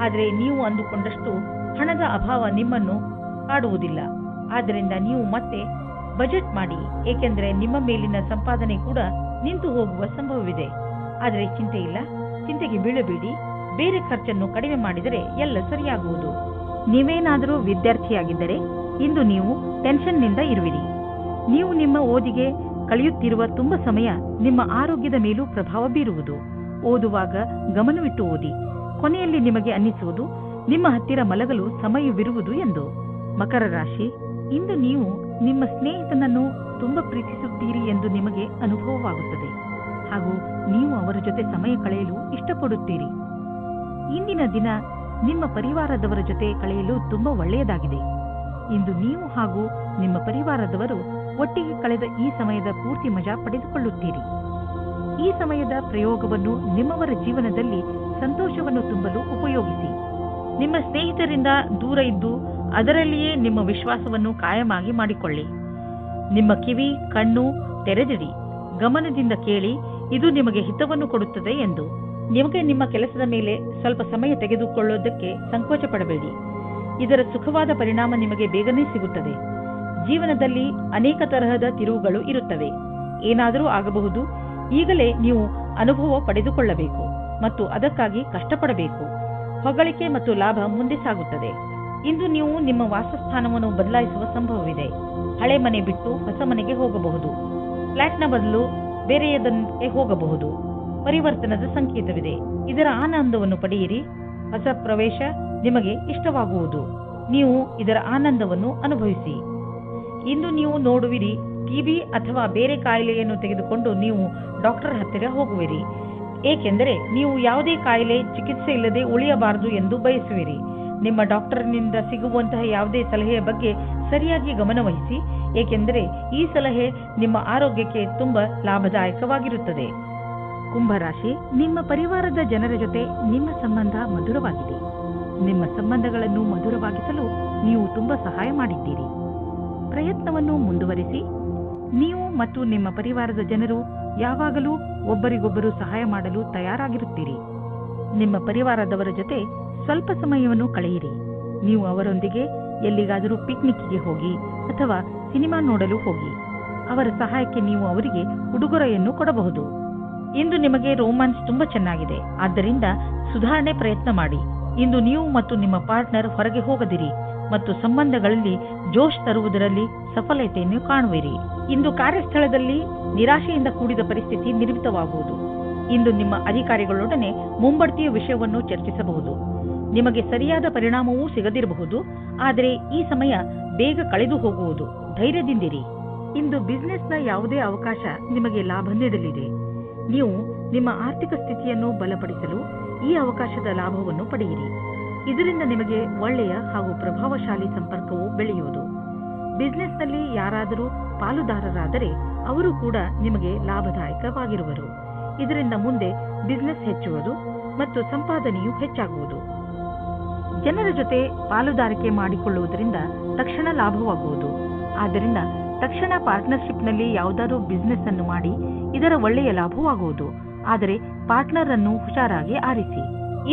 ಆದರೆ ನೀವು ಅಂದುಕೊಂಡಷ್ಟು ಹಣದ ಅಭಾವ ನಿಮ್ಮನ್ನು ಕಾಡುವುದಿಲ್ಲ. ಆದ್ದರಿಂದ ನೀವು ಮತ್ತೆ ಬಜೆಟ್ ಮಾಡಿ, ಏಕೆಂದರೆ ನಿಮ್ಮ ಮೇಲಿನ ಸಂಪಾದನೆ ಕೂಡ ನಿಂತು ಹೋಗುವ ಸಂಭವವಿದೆ. ಆದರೆ ಚಿಂತೆ ಇಲ್ಲ, ಚಿಂತೆಗೆ ಬೀಳಬೇಡಿ. ಬೇರೆ ಖರ್ಚನ್ನು ಕಡಿಮೆ ಮಾಡಿದರೆ ಎಲ್ಲ ಸರಿಯಾಗುವುದು. ನೀವೇನಾದರೂ ವಿದ್ಯಾರ್ಥಿಯಾಗಿದ್ದರೆ ಇಂದು ನೀವು ಟೆನ್ಷನ್ನಿಂದ ಇರುವಿರಿ. ನೀವು ನಿಮ್ಮ ಓದಿಗೆ ಕಳೆಯುತ್ತಿರುವ ತುಂಬ ಸಮಯ ನಿಮ್ಮ ಆರೋಗ್ಯದ ಮೇಲೂ ಪ್ರಭಾವ ಬೀರುವುದು. ಓದುವಾಗ ಗಮನವಿಟ್ಟು ಓದಿ. ಕೊನೆಯಲ್ಲಿ ನಿಮಗೆ ಅನ್ನಿಸುವುದು ನಿಮ್ಮ ಹತ್ತಿರ ಮಲಗಲು ಸಮಯವಿರುವುದು ಎಂದು. ಮಕರ ರಾಶಿ, ಇಂದು ನೀವು ನಿಮ್ಮ ಸ್ನೇಹಿತನನ್ನು ತುಂಬ ಪ್ರೀತಿಸುತ್ತೀರಿ ಎಂದು ನಿಮಗೆ ಅನುಭವವಾಗುತ್ತದೆ ಹಾಗೂ ನೀವು ಅವರ ಜೊತೆ ಸಮಯ ಕಳೆಯಲು ಇಷ್ಟಪಡುತ್ತೀರಿ. ಇಂದಿನ ದಿನ ನಿಮ್ಮ ಪರಿವಾರದವರ ಜೊತೆ ಕಳೆಯಲು ತುಂಬಾ ಒಳ್ಳೆಯದಾಗಿದೆ. ಇಂದು ನೀವು ಹಾಗೂ ನಿಮ್ಮ ಪರಿವಾರದವರು ಒಟ್ಟಿಗೆ ಕಳೆದ ಈ ಸಮಯದ ಪೂರ್ತಿ ಮಜಾ ಪಡೆದುಕೊಳ್ಳುತ್ತೀರಿ. ಈ ಸಮಯದ ಪ್ರಯೋಗವನ್ನು ನಿಮ್ಮವರ ಜೀವನದಲ್ಲಿ ಸಂತೋಷವನ್ನು ತುಂಬಲು ಉಪಯೋಗಿಸಿ. ನಿಮ್ಮ ಸ್ನೇಹಿತರಿಂದ ದೂರ ಇದ್ದು ಅದರಲ್ಲಿಯೇ ನಿಮ್ಮ ವಿಶ್ವಾಸವನ್ನು ಕಾಯಮಾಗಿ ಮಾಡಿಕೊಳ್ಳಿ. ನಿಮ್ಮ ಕಿವಿ ಕಣ್ಣು ತೆರೆದಿಡಿ, ಗಮನದಿಂದ ಕೇಳಿ, ಇದು ನಿಮಗೆ ಹಿತವನ್ನು ಕೊಡುತ್ತದೆ ಎಂದು. ನಿಮಗೆ ನಿಮ್ಮ ಕೆಲಸದ ಮೇಲೆ ಸ್ವಲ್ಪ ಸಮಯ ತೆಗೆದುಕೊಳ್ಳುವುದಕ್ಕೆ ಸಂಕೋಚ ಪಡಬೇಡಿ. ಇದರ ಸುಖವಾದ ಪರಿಣಾಮ ನಿಮಗೆ ಬೇಗನೆ ಸಿಗುತ್ತದೆ. ಜೀವನದಲ್ಲಿ ಅನೇಕ ತರಹದ ತಿರುವುಗಳು ಇರುತ್ತವೆ. ಏನಾದರೂ ಆಗಬಹುದು. ಈಗಲೇ ನೀವು ಅನುಭವ ಪಡೆದುಕೊಳ್ಳಬೇಕು ಮತ್ತು ಅದಕ್ಕಾಗಿ ಕಷ್ಟಪಡಬೇಕು. ಹೊಗಳಿಕೆ ಮತ್ತು ಲಾಭ ಮುಂದೆ ಸಾಗುತ್ತದೆ. ಇಂದು ನೀವು ನಿಮ್ಮ ವಾಸಸ್ಥಾನವನ್ನು ಬದಲಾಯಿಸುವ ಸಂಭವವಿದೆ. ಹಳೆ ಮನೆ ಬಿಟ್ಟು ಹೊಸ ಮನೆಗೆ ಹೋಗಬಹುದು. ಫ್ಲಾಟ್ನ ಬದಲು ಬೇರೆಯದಕ್ಕೆ ಹೋಗಬಹುದು. ಪರಿವರ್ತನದ ಸಂಕೇತವಿದೆ. ಇದರ ಆನಂದವನ್ನು ಪಡೆಯಿರಿ. ಹೊಸ ಪ್ರವೇಶ ನಿಮಗೆ ಇಷ್ಟವಾಗುವುದು. ನೀವು ಇದರ ಆನಂದವನ್ನು ಅನುಭವಿಸಿ. ಇಂದು ನೀವು ನೋಡುವಿರಿ, ಟಿಬಿ ಅಥವಾ ಬೇರೆ ಕಾಯಿಲೆಯನ್ನು ತೆಗೆದುಕೊಂಡು ನೀವು ಡಾಕ್ಟರ್ ಹತ್ತಿರ ಹೋಗುವಿರಿ. ಏಕೆಂದರೆ ನೀವು ಯಾವುದೇ ಕಾಯಿಲೆ ಚಿಕಿತ್ಸೆ ಇಲ್ಲದೆ ಉಳಿಯಬಾರದು ಎಂದು ಬಯಸುವಿರಿ. ನಿಮ್ಮ ಡಾಕ್ಟರ್ನಿಂದ ಸಿಗುವಂತಹ ಯಾವುದೇ ಸಲಹೆಯ ಬಗ್ಗೆ ಸರಿಯಾಗಿ ಗಮನವಹಿಸಿ, ಏಕೆಂದರೆ ಈ ಸಲಹೆ ನಿಮ್ಮ ಆರೋಗ್ಯಕ್ಕೆ ತುಂಬಾ ಲಾಭದಾಯಕವಾಗಿರುತ್ತದೆ. ಕುಂಭರಾಶಿ, ನಿಮ್ಮ ಪರಿವಾರದ ಜನರ ಜೊತೆ ನಿಮ್ಮ ಸಂಬಂಧ ಮಧುರವಾಗಿದೆ. ನಿಮ್ಮ ಸಂಬಂಧಗಳನ್ನು ಮಧುರವಾಗಿಸಲು ನೀವು ತುಂಬಾ ಸಹಾಯ ಮಾಡಿದ್ದೀರಿ. ಪ್ರಯತ್ನವನ್ನು ಮುಂದುವರಿಸಿ. ನೀವು ಮತ್ತು ನಿಮ್ಮ ಪರಿವಾರದ ಜನರು ಯಾವಾಗಲೂ ಒಬ್ಬರಿಗೊಬ್ಬರು ಸಹಾಯ ಮಾಡಲು ತಯಾರಾಗಿರುತ್ತೀರಿ. ನಿಮ್ಮ ಪರಿವಾರದವರ ಜೊತೆ ಸ್ವಲ್ಪ ಸಮಯವನ್ನು ಕಳೆಯಿರಿ. ನೀವು ಅವರೊಂದಿಗೆ ಎಲ್ಲಿಗಾದರೂ ಪಿಕ್ನಿಕ್ಗೆ ಹೋಗಿ ಅಥವಾ ಸಿನಿಮಾ ನೋಡಲು ಹೋಗಿ. ಅವರ ಸಹಾಯಕ್ಕೆ ನೀವು ಅವರಿಗೆ ಉಡುಗೊರೆಯನ್ನು ಕೊಡಬಹುದು. ಇಂದು ನಿಮಗೆ ರೋಮ್ಯಾನ್ಸ್ ತುಂಬಾ ಚೆನ್ನಾಗಿದೆ, ಆದ್ದರಿಂದ ಸುಧಾರಣೆ ಪ್ರಯತ್ನ ಮಾಡಿ. ಇಂದು ನೀವು ಮತ್ತು ನಿಮ್ಮ ಪಾರ್ಟ್ನರ್ ಹೊರಗೆ ಹೋಗದಿರಿ ಮತ್ತು ಸಂಬಂಧಗಳಲ್ಲಿ ಜೋಶ್ ತರುವುದರಲ್ಲಿ ಸಫಲತೆಯನ್ನು ಕಾಣುವಿರಿ. ಇಂದು ಕಾರ್ಯಸ್ಥಳದಲ್ಲಿ ನಿರಾಶೆಯಿಂದ ಕೂಡಿದ ಪರಿಸ್ಥಿತಿ ನಿರ್ಮಿತವಾಗುವುದು. ಇಂದು ನಿಮ್ಮ ಅಧಿಕಾರಿಗಳೊಡನೆ ಮುಂಬಡ್ತಿಯ ವಿಷಯವನ್ನು ಚರ್ಚಿಸಬಹುದು. ನಿಮಗೆ ಸರಿಯಾದ ಪರಿಣಾಮವೂ ಸಿಗದಿರಬಹುದು, ಆದರೆ ಈ ಸಮಯ ಬೇಗ ಕಳೆದು ಹೋಗುವುದು. ಧೈರ್ಯದಿಂದಿರಿ. ಇಂದು ಬಿಸಿನೆಸ್ನ ಯಾವುದೇ ಅವಕಾಶ ನಿಮಗೆ ಲಾಭ ನೀಡಲಿದೆ. ನೀವು ನಿಮ್ಮ ಆರ್ಥಿಕ ಸ್ಥಿತಿಯನ್ನು ಬಲಪಡಿಸಲು ಈ ಅವಕಾಶದ ಲಾಭವನ್ನು ಪಡೆಯಿರಿ. ಇದರಿಂದ ನಿಮಗೆ ಒಳ್ಳೆಯ ಹಾಗೂ ಪ್ರಭಾವಶಾಲಿ ಸಂಪರ್ಕವು ಬೆಳೆಯುವುದು. ಬಿಸಿನೆಸ್ನಲ್ಲಿ ಯಾರಾದರೂ ಪಾಲುದಾರರಾದರೆ ಅವರು ಕೂಡ ನಿಮಗೆ ಲಾಭದಾಯಕವಾಗಿರುವರು. ಇದರಿಂದ ಮುಂದೆ ಬಿಸಿನೆಸ್ ಹೆಚ್ಚುವುದು ಮತ್ತು ಸಂಪಾದನೆಯು ಹೆಚ್ಚಾಗುವುದು. ಜನರ ಜೊತೆ ಪಾಲುದಾರಿಕೆ ಮಾಡಿಕೊಳ್ಳುವುದರಿಂದ ತಕ್ಷಣ ಲಾಭವಾಗುವುದು. ಆದ್ದರಿಂದ ತಕ್ಷಣ ಪಾರ್ಟ್ನರ್ಶಿಪ್ನಲ್ಲಿ ಯಾವುದಾದ್ರೂ ಬಿಸಿನೆಸ್ ಅನ್ನು ಮಾಡಿ ಇದರ ಒಳ್ಳೆಯ ಲಾಭವಾಗುವುದು. ಆದರೆ ಪಾರ್ಟ್ನರ್ ಅನ್ನು ಹುಷಾರಾಗಿ ಆರಿಸಿ.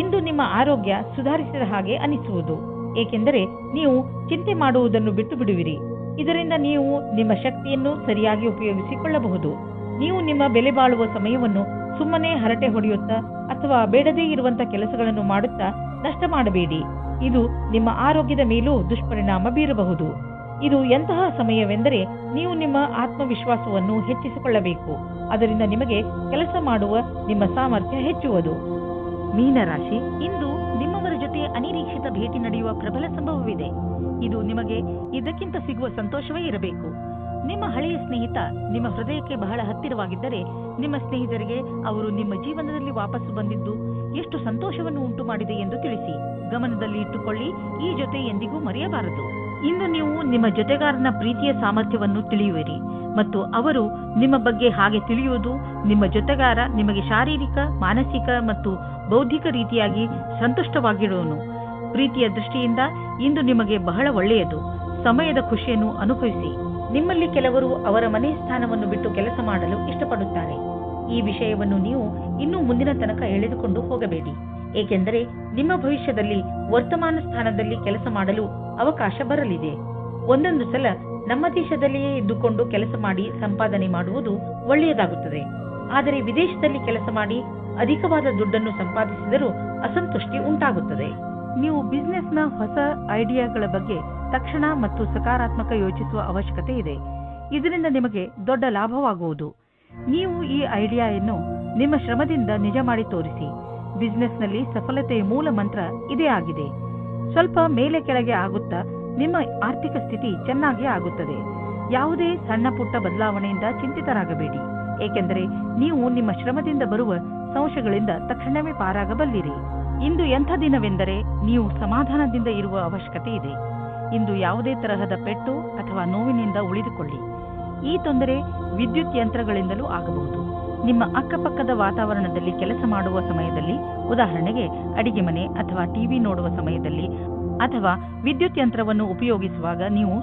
ಇಂದು ನಿಮ್ಮ ಆರೋಗ್ಯ ಸುಧಾರಿಸಿದ ಹಾಗೆ ಅನಿಸುವುದು, ಏಕೆಂದರೆ ನೀವು ಚಿಂತೆ ಮಾಡುವುದನ್ನು ಬಿಟ್ಟು ಬಿಡುವಿರಿ. ಇದರಿಂದ ನೀವು ನಿಮ್ಮ ಶಕ್ತಿಯನ್ನು ಸರಿಯಾಗಿ ಉಪಯೋಗಿಸಿಕೊಳ್ಳಬಹುದು. ನೀವು ನಿಮ್ಮ ಬೆಲೆ ಬಾಳುವ ಸಮಯವನ್ನು ಸುಮ್ಮನೆ ಹರಟೆ ಹೊಡೆಯುತ್ತಾ ಅಥವಾ ಬೇಡದೇ ಇರುವಂತಹ ಕೆಲಸಗಳನ್ನು ಮಾಡುತ್ತಾ ನಷ್ಟ ಮಾಡಬೇಡಿ. ಇದು ನಿಮ್ಮ ಆರೋಗ್ಯದ ಮೇಲೂ ದುಷ್ಪರಿಣಾಮ ಬೀರಬಹುದು. ಇದು ಎಂತಹ ಸಮಯವೆಂದರೆ ನೀವು ನಿಮ್ಮ ಆತ್ಮವಿಶ್ವಾಸವನ್ನು ಹೆಚ್ಚಿಸಿಕೊಳ್ಳಬೇಕು. ಅದರಿಂದ ನಿಮಗೆ ಕೆಲಸ ಮಾಡುವ ನಿಮ್ಮ ಸಾಮರ್ಥ್ಯ ಹೆಚ್ಚುವುದು. ಮೀನರಾಶಿ, ಇಂದು ನಿಮ್ಮವರ ಜೊತೆ ಅನಿರೀಕ್ಷಿತ ಭೇಟಿ ನಡೆಯುವ ಪ್ರಬಲ ಸಂಭವವಿದೆ. ಇದು ನಿಮಗೆ ಇದಕ್ಕಿಂತ ಸಿಗುವ ಸಂತೋಷವೇ ಇರಬೇಕು. ನಿಮ್ಮ ಹಳೆಯ ಸ್ನೇಹಿತ ನಿಮ್ಮ ಹೃದಯಕ್ಕೆ ಬಹಳ ಹತ್ತಿರವಾಗಿದ್ದರೆ ನಿಮ್ಮ ಸ್ನೇಹಿತರಿಗೆ ಅವರು ನಿಮ್ಮ ಜೀವನದಲ್ಲಿ ವಾಪಸ್ಸು ಬಂದಿದ್ದು ಎಷ್ಟು ಸಂತೋಷವನ್ನು ಉಂಟು ಮಾಡಿದೆ ಎಂದು ತಿಳಿಸಿ. ಗಮನದಲ್ಲಿ ಇಟ್ಟುಕೊಳ್ಳಿ, ಈ ಜೊತೆ ಎಂದಿಗೂ ಮರೆಯಬಾರದು. ಇಂದು ನೀವು ನಿಮ್ಮ ಜೊತೆಗಾರನ ಪ್ರೀತಿಯ ಸಾಮರ್ಥ್ಯವನ್ನು ತಿಳಿಯುವಿರಿ ಮತ್ತು ಅವರು ನಿಮ್ಮ ಬಗ್ಗೆ ಹಾಗೆ ತಿಳಿಯುವುದು. ನಿಮ್ಮ ಜೊತೆಗಾರ ನಿಮಗೆ ಶಾರೀರಿಕ, ಮಾನಸಿಕ ಮತ್ತು ಬೌದ್ಧಿಕ ರೀತಿಯಾಗಿ ಸಂತುಷ್ಟವಾಗಿರುವನು. ಪ್ರೀತಿಯ ದೃಷ್ಟಿಯಿಂದ ಇಂದು ನಿಮಗೆ ಬಹಳ ಒಳ್ಳೆಯದು. ಸಮಯದ ಖುಷಿಯನ್ನು ಅನುಭವಿಸಿ. ನಿಮ್ಮಲ್ಲಿ ಕೆಲವರು ಅವರ ಮನೆ ಸ್ಥಾನವನ್ನು ಬಿಟ್ಟು ಕೆಲಸ ಮಾಡಲು ಇಷ್ಟಪಡುತ್ತಾರೆ. ಈ ವಿಷಯವನ್ನು ನೀವು ಇನ್ನೂ ಮುಂದಿನ ತನಕ ಎಳೆದುಕೊಂಡು ಹೋಗಬೇಡಿ, ಏಕೆಂದರೆ ನಿಮ್ಮ ಭವಿಷ್ಯದಲ್ಲಿ ವರ್ತಮಾನ ಸ್ಥಾನದಲ್ಲಿ ಕೆಲಸ ಮಾಡಲು ಅವಕಾಶ ಬರಲಿದೆ. ಒಂದೊಂದು ಸಲ ನಮ್ಮ ದೇಶದಲ್ಲಿಯೇ ಇದ್ದುಕೊಂಡು ಕೆಲಸ ಮಾಡಿ ಸಂಪಾದನೆ ಮಾಡುವುದು ಒಳ್ಳೆಯದಾಗುತ್ತದೆ. ಆದರೆ ವಿದೇಶದಲ್ಲಿ ಕೆಲಸ ಮಾಡಿ ಅಧಿಕವಾದ ದುಡ್ಡನ್ನು ಸಂಪಾದಿಸಿದರೂ ಅಸಂತುಷ್ಟಿ ಉಂಟಾಗುತ್ತದೆ. ನೀವು ಬಿಸಿನೆಸ್ನ ಹೊಸ ಐಡಿಯಾಗಳ ಬಗ್ಗೆ ತಕ್ಷಣ ಮತ್ತು ಸಕಾರಾತ್ಮಕ ಯೋಚಿಸುವ ಅವಶ್ಯಕತೆ ಇದೆ. ಇದರಿಂದ ನಿಮಗೆ ದೊಡ್ಡ ಲಾಭವಾಗುವುದು. ನೀವು ಈ ಐಡಿಯಾವನ್ನು ನಿಮ್ಮ ಶ್ರಮದಿಂದ ನಿಜ ಮಾಡಿ ತೋರಿಸಿ. ಬಿಸಿನೆಸ್ನಲ್ಲಿ ಸಫಲತೆಯ ಮೂಲ ಮಂತ್ರ ಇದೇ ಆಗಿದೆ. ಸ್ವಲ್ಪ ಮೇಲೆ ಕೆಳಗೆ ಆಗುತ್ತಾ ನಿಮ್ಮ ಆರ್ಥಿಕ ಸ್ಥಿತಿ ಚೆನ್ನಾಗಿ ಆಗುತ್ತದೆ. ಯಾವುದೇ ಸಣ್ಣ ಪುಟ್ಟ ಬದಲಾವಣೆಯಿಂದ ಚಿಂತಿತರಾಗಬೇಡಿ, ಏಕೆಂದರೆ ನೀವು ನಿಮ್ಮ ಶ್ರಮದಿಂದ ಬರುವ ಸಂಶಯಗಳಿಂದ ತಕ್ಷಣವೇ ಪಾರಾಗಬಲ್ಲಿರಿ. ಇಂದು ಎಂಥ ದಿನವೆಂದರೆ ನೀವು ಸಮಾಧಾನದಿಂದ ಇರುವ ಅವಶ್ಯಕತೆ ಇದೆ. ಇಂದು ಯಾವುದೇ ತರಹದ ಪೆಟ್ಟು ಅಥವಾ ನೋವಿನಿಂದ ಉಳಿದುಕೊಳ್ಳಿ. ಈ ತೊಂದರೆ ವಿದ್ಯುತ್ ಯಂತ್ರಗಳಿಂದಲೂ ಆಗಬಹುದು. ನಿಮ್ಮ ಅಕ್ಕಪಕ್ಕದ ವಾತಾವರಣದಲ್ಲಿ ಕೆಲಸ ಮಾಡುವ ಸಮಯದಲ್ಲಿ, ಉದಾಹರಣೆಗೆ ಅಡಿಗೆ ಮನೆ ಅಥವಾ ಟಿವಿ ನೋಡುವ ಸಮಯದಲ್ಲಿ ಅಥವಾ ವಿದ್ಯುತ್ ಯಂತ್ರವನ್ನು ಉಪಯೋಗಿಸುವಾಗ ನೀವು